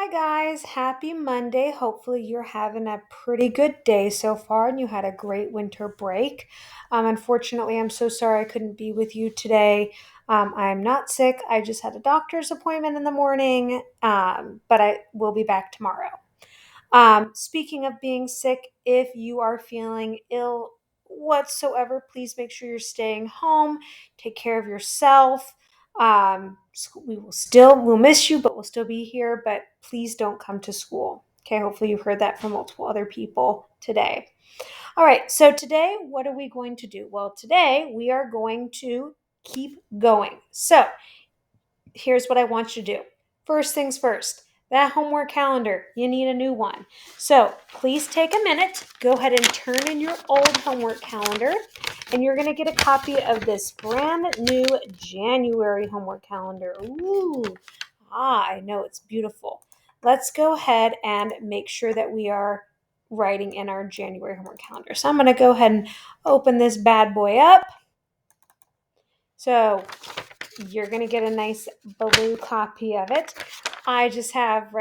Hi guys, happy Monday. Hopefully you're having a pretty good day so far and you had a great winter break. Unfortunately, I'm so sorry I couldn't be with you today. I'm not sick. I just had a doctor's appointment in the morning, but I will be back tomorrow. Speaking of being sick, if you are feeling ill whatsoever, please make sure you're staying home. Take care of yourself. We'll miss you, but we'll still be here. But please don't come to school. Okay, hopefully you've heard that from multiple other people today. All right, so today, what are we going to do? Well, today we are going to keep going. So here's what I want you to do. First things first, that homework calendar, you need a new one. So please take a minute, go ahead and turn in your old homework calendar, and you're going to get a copy of this brand new January homework calendar. Ooh, I know it's beautiful. Let's go ahead and make sure that we are writing in our January homework calendar. So I'm going to go ahead and open this bad boy up. So you're going to get a nice blue copy of it. I just have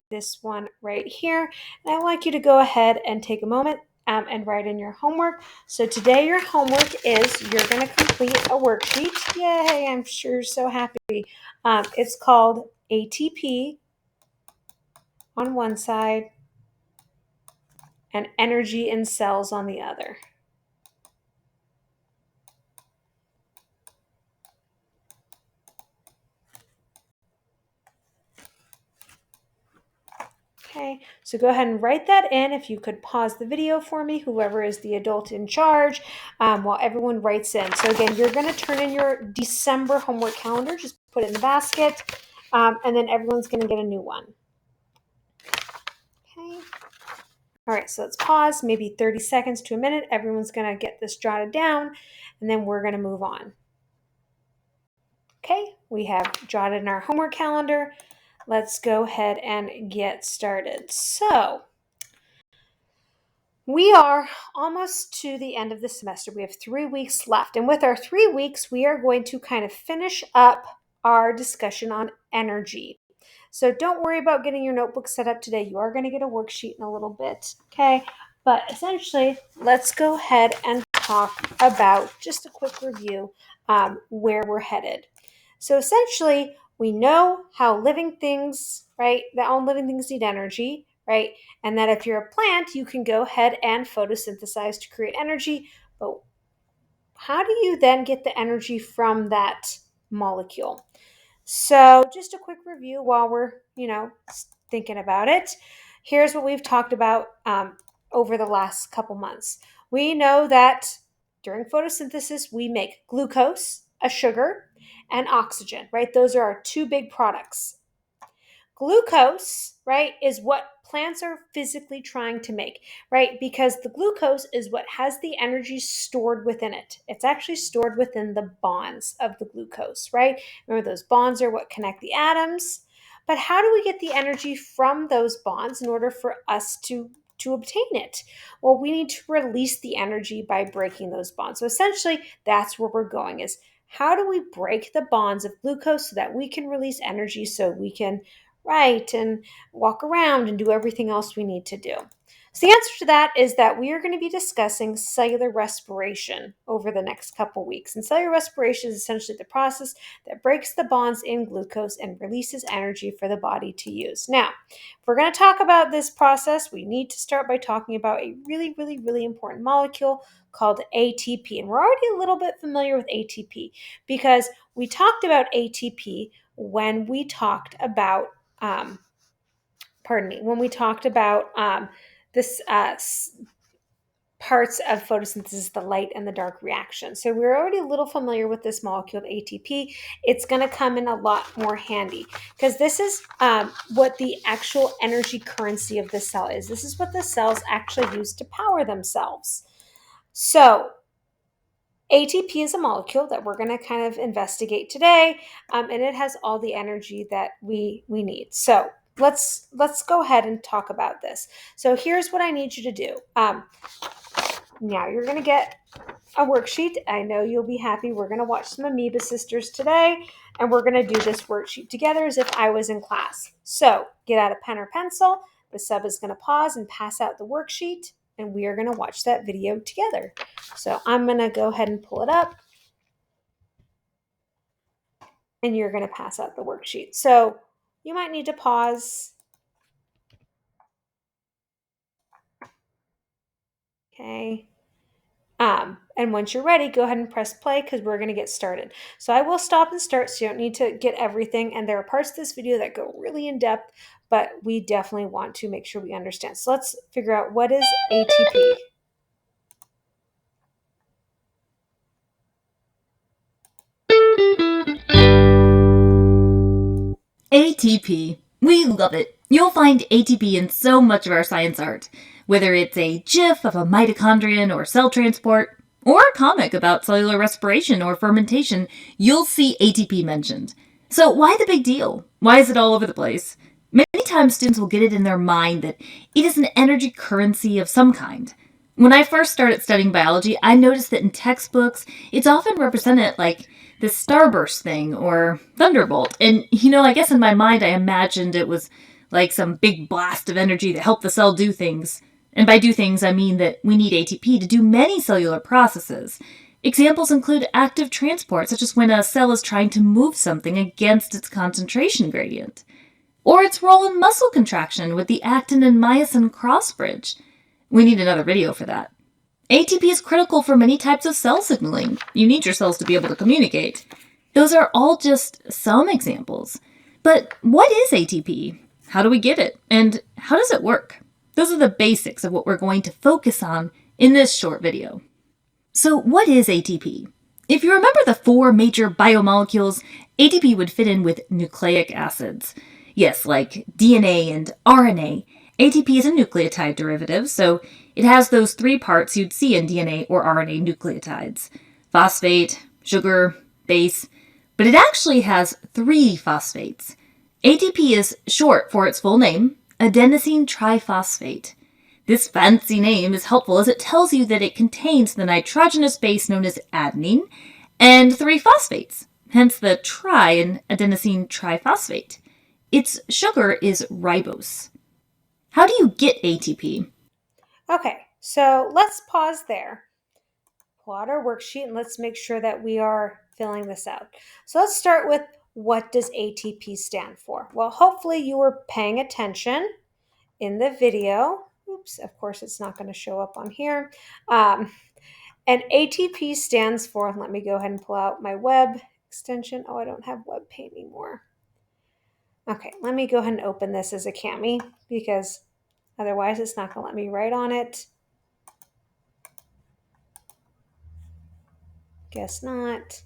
this one right here. And I'd like you to go ahead and take a moment and write in your homework. So today your homework is you're going to complete a worksheet. Yay, I'm sure you're so happy. It's called ATP on one side and energy in cells on the other. Okay, so go ahead and write that in. If you could pause the video for me, whoever is the adult in charge, while everyone writes in. So again, you're going to turn in your December homework calendar. Just put it in the basket, and then everyone's going to get a new one. Okay. All right, so let's pause, maybe 30 seconds to a minute. Everyone's going to get this jotted down, and then we're going to move on. Okay, we have jotted in our homework calendar. Let's go ahead and get started. So we are almost to the end of the semester. We have 3 weeks left. And with our 3 weeks, we are going to kind of finish up our discussion on energy. So don't worry about getting your notebook set up today. You are going to get a worksheet in a little bit. Okay. But essentially, let's go ahead and talk about just a quick review where we're headed. So essentially, we know how living things, right? That all living things need energy, right? And that if you're a plant, you can go ahead and photosynthesize to create energy. But how do you then get the energy from that molecule? So just a quick review while we're, thinking about it. Here's what we've talked about over the last couple months. We know that during photosynthesis, we make glucose, a sugar, and oxygen, right? Those are our two big products. Glucose, right, is what plants are physically trying to make, right? Because the glucose is what has the energy stored within it. It's actually stored within the bonds of the glucose, right? Remember, those bonds are what connect the atoms. But how do we get the energy from those bonds in order for us to obtain it? Well, we need to release the energy by breaking those bonds. So essentially, that's where we're going is how do we break the bonds of glucose so that we can release energy so we can write and walk around and do everything else we need to do? So the answer to that is that we are going to be discussing cellular respiration over the next couple weeks. And cellular respiration is essentially the process that breaks the bonds in glucose and releases energy for the body to use. Now, if we're going to talk about this process, we need to start by talking about a really, really, really important molecule called ATP. And we're already a little bit familiar with ATP because we talked about ATP when we talked about when we talked about this parts of photosynthesis, the light and the dark reaction. So we're already a little familiar with this molecule, ATP. It's going to come in a lot more handy because this is what the actual energy currency of the cell is. This is what the cells actually use to power themselves. So ATP is a molecule that we're going to kind of investigate today, and it has all the energy that we need. So let's go ahead and talk about this. So here's what I need you to do. Now you're going to get a worksheet. I know you'll be happy. We're going to watch some Amoeba Sisters today, and we're going to do this worksheet together as if I was in class. So get out a pen or pencil. The sub is going to pause and pass out the worksheet, and we are going to watch that video together. So I'm going to go ahead and pull it up, and you're going to pass out the worksheet. So you might need to pause. Okay. And once you're ready, go ahead and press play because we're going to get started. So I will stop and start so you don't need to get everything. And there are parts of this video that go really in depth, but we definitely want to make sure we understand. So let's figure out what is ATP. ATP. We love it. You'll find ATP in so much of our science art, whether it's a GIF of a mitochondrion or cell transport, or a comic about cellular respiration or fermentation, you'll see ATP mentioned. So why the big deal? Why is it all over the place? Many times students will get it in their mind that it is an energy currency of some kind. When I first started studying biology, I noticed that in textbooks, it's often represented like this starburst thing or thunderbolt. And, I guess in my mind, I imagined it was like some big blast of energy that helped the cell do things. And by do things, I mean that we need ATP to do many cellular processes. Examples include active transport, such as when a cell is trying to move something against its concentration gradient, or its role in muscle contraction with the actin and myosin cross bridge. We need another video for that. ATP is critical for many types of cell signaling. You need your cells to be able to communicate. Those are all just some examples. But what is ATP? How do we get it? And how does it work? Those are the basics of what we're going to focus on in this short video. So what is ATP? If you remember the 4 major biomolecules, ATP would fit in with nucleic acids. Yes, like DNA and RNA. ATP is a nucleotide derivative, so it has those 3 parts you'd see in DNA or RNA nucleotides: phosphate, sugar, base, but it actually has 3 phosphates. ATP is short for its full name, adenosine triphosphate. This fancy name is helpful as it tells you that it contains the nitrogenous base known as adenine and 3 phosphates, hence the tri in adenosine triphosphate. Its sugar is ribose. How do you get ATP? Okay, so let's pause there. Pull out our worksheet and let's make sure that we are filling this out. So let's start with, what does ATP stand for? Well, hopefully you were paying attention in the video. Oops, of course it's not going to show up on here. And ATP stands for, let me go ahead and pull out my web extension. Oh, I don't have web paint anymore. Okay, let me go ahead and open this as a Cami because otherwise it's not going to let me write on it. Guess not.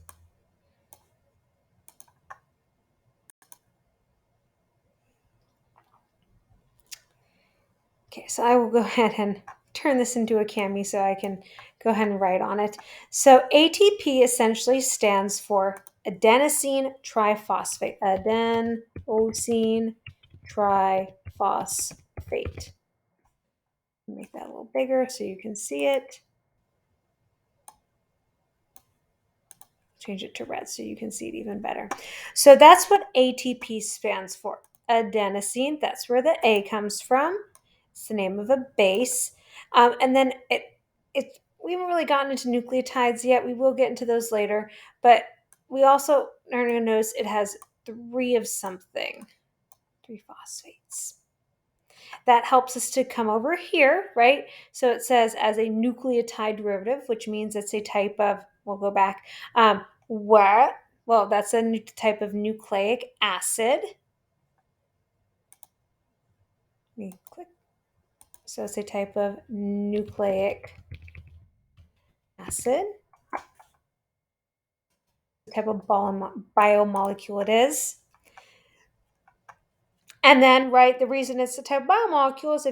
Okay, so I will go ahead and turn this into a Cami so I can go ahead and write on it. So ATP essentially stands for adenosine triphosphate. Adenosine triphosphate. Make that a little bigger so you can see it. Change it to red so you can see it even better. So that's what ATP stands for. Adenosine, that's where the A comes from. It's the name of a base. And then we haven't really gotten into nucleotides yet. We will get into those later. But we also are going to notice it has 3 of something, 3 phosphates. That helps us to come over here, right? So it says as a nucleotide derivative, which means it's a type of, we'll go back, what? Well, that's a type of nucleic acid. Let me click. So it's a type of nucleic acid. The type of biomolecule it is. And then, right, the reason it's a type of biomolecule is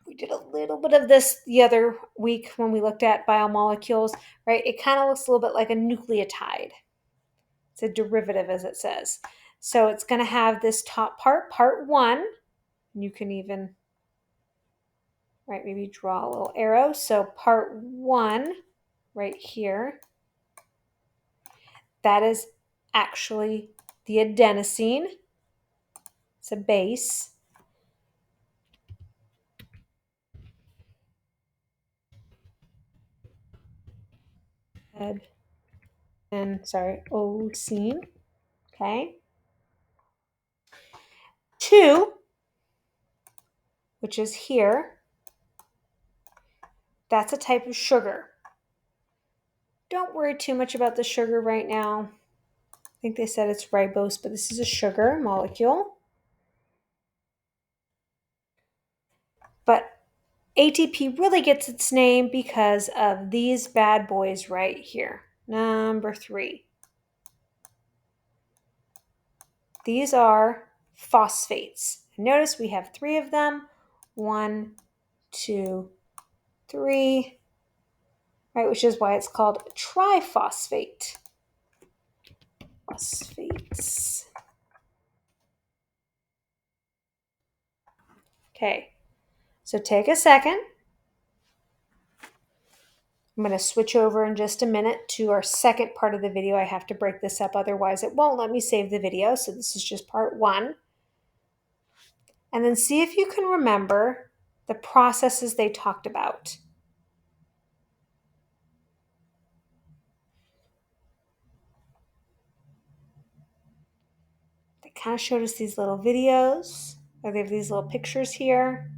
we did a little bit of this the other week when we looked at biomolecules, right? It kind of looks a little bit like a nucleotide. It's a derivative, as it says. So it's going to have this top part, part 1. You can even right? Maybe draw a little arrow. So part 1 right here, that is actually the adenosine. It's a base. Osine. Okay. 2, which is here, that's a type of sugar. Don't worry too much about the sugar right now. I think they said it's ribose, but this is a sugar molecule. But ATP really gets its name because of these bad boys right here. Number 3. These are phosphates. Notice we have 3 of them. 1, 2, 3, right? Which is why it's called triphosphate. Phosphates. Okay, so take a second. I'm going to switch over in just a minute to our second part of the video. I have to break this up, otherwise it won't let me save the video. So this is just part 1. And then see if you can remember the processes they talked about. They kind of showed us these little videos, or they have these little pictures here.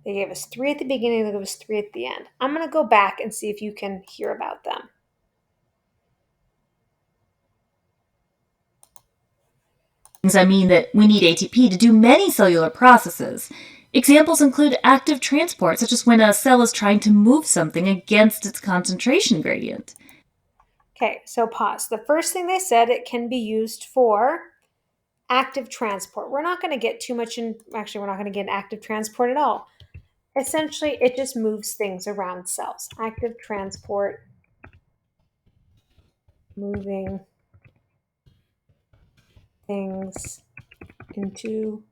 They gave us 3 at the beginning, they gave us 3 at the end. I'm going to go back and see if you can hear about them. I mean that we need ATP to do many cellular processes. Examples include active transport, such as when a cell is trying to move something against its concentration gradient. Okay, so pause. The first thing they said, it can be used for active transport. We're not going to get too much in, actually, we're not going to get in active transport at all. Essentially, it just moves things around cells. Active transport, moving things into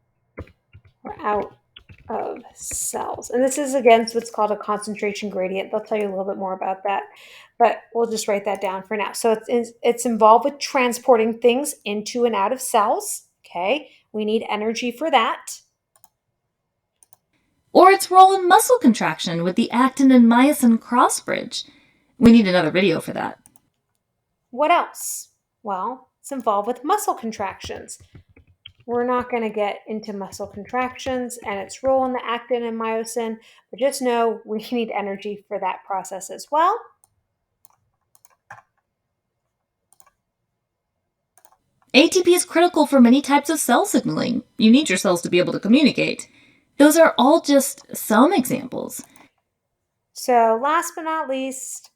or out of cells. And this is against what's called a concentration gradient. They'll tell you a little bit more about that, but we'll just write that down for now. So it's involved with transporting things into and out of cells. Okay, we need energy for that. Or its role in muscle contraction with the actin and myosin cross bridge. We need another video for that. What else? Well, it's involved with muscle contractions. We're not going to get into muscle contractions and its role in the actin and myosin, but just know we need energy for that process as well. ATP is critical for many types of cell signaling. You need your cells to be able to communicate. Those are all just some examples. So last but not least,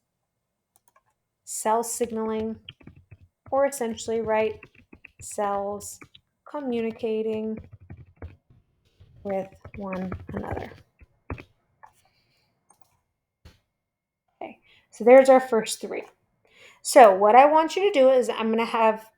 cell signaling, or essentially, right, cells communicating with one another. Okay, so there's our first 3. So what I want you to do is I'm going to have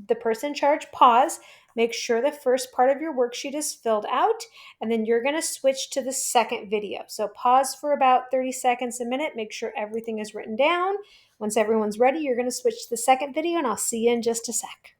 the person in charge pause, make sure the first part of your worksheet is filled out, and then you're going to switch to the second video. So pause for about 30 seconds, a minute, make sure everything is written down. Once everyone's ready, you're going to switch to the second video, and I'll see you in just a sec.